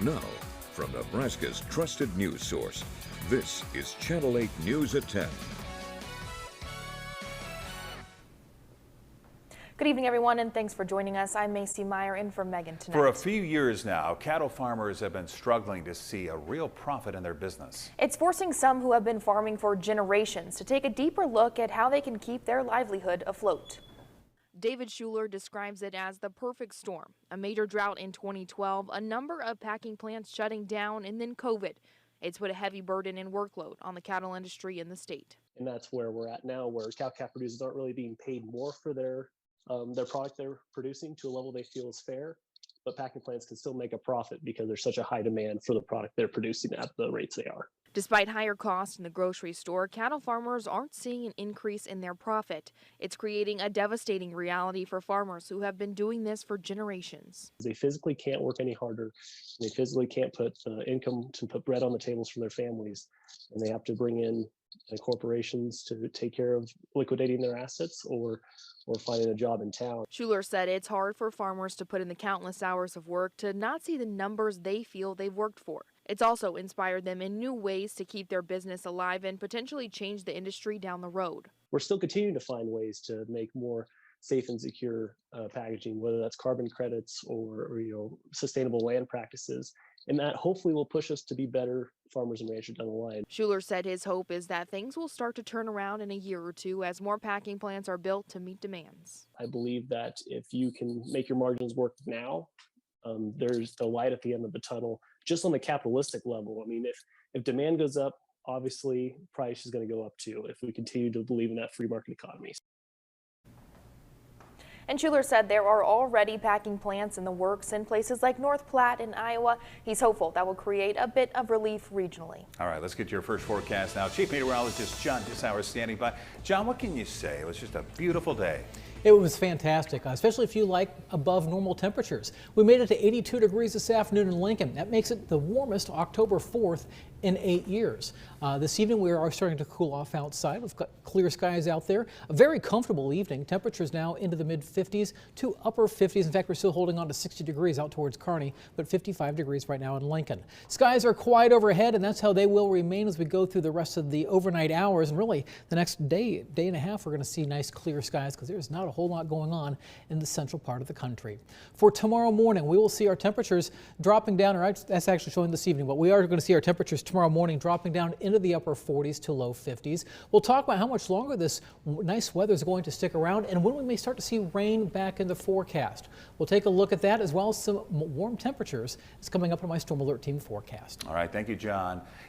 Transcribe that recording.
Now, from Nebraska's trusted news source, this is Channel 8 News at 10. Good evening, everyone, and thanks for joining us. I'm Macy Meyer in for Megan tonight. For a few years now, cattle farmers have been struggling to see a real profit in their business. It's forcing some who have been farming for generations to take a deeper look at how they can keep their livelihood afloat. David Schuler describes it as the perfect storm. A major drought in 2012, a number of packing plants shutting down, and then COVID. It's put a heavy burden and workload on the cattle industry in the state. And that's where we're at now, where cow-calf producers aren't really being paid more for their product they're producing to a level they feel is fair, but packing plants can still make a profit because there's such a high demand for the product they're producing at the rates they are. Despite higher costs in the grocery store, cattle farmers aren't seeing an increase in their profit. It's creating a devastating reality for farmers who have been doing this for generations. They physically can't work any harder. They physically can't put income to put bread on the tables for their families, and they have to bring in corporations to take care of liquidating their assets or finding a job in town. Schuler said it's hard for farmers to put in the countless hours of work to not see the numbers they feel they've worked for. It's also inspired them in new ways to keep their business alive and potentially change the industry down the road. We're still continuing to find ways to make more safe and secure packaging, whether that's carbon credits or sustainable land practices. And that hopefully will push us to be better farmers and ranchers down the line. Schuler said his hope is that things will start to turn around in a year or two as more packing plants are built to meet demands. I believe that if you can make your margins work now, there's the light at the end of the tunnel, just on the capitalistic level. I mean, if demand goes up, obviously price is going to go up too, if we continue to believe in that free market economy. And Schuler said there are already packing plants in the works in places like North Platte and Iowa. He's hopeful that will create a bit of relief regionally. All right, let's get to your first forecast now. Chief Meteorologist John Dissauer standing by. John, what can you say? It was just a beautiful day. It was fantastic, especially if you like above normal temperatures. We made it to 82 degrees this afternoon in Lincoln. That makes it the warmest October 4th in 8 years. This evening we are starting to cool off outside. We've got clear skies out there. A very comfortable evening. Temperatures now into the mid 50s to upper 50s. In fact, we're still holding on to 60 degrees out towards Kearney, but 55 degrees right now in Lincoln. Skies are quiet overhead, and that's how they will remain as we go through the rest of the overnight hours. And really the next day and a half, we're going to see nice clear skies because there's not a whole lot going on in the central part of the country. For tomorrow morning, we will see our temperatures dropping down, or that's actually showing this evening, but we are going to see our temperatures tomorrow morning dropping down into the upper 40s to low 50s. We'll talk about how much longer this nice weather is going to stick around and when we may start to see rain back in the forecast. We'll take a look at that as well as some warm temperatures. It's coming up on my Storm Alert Team forecast. All right, thank you, John.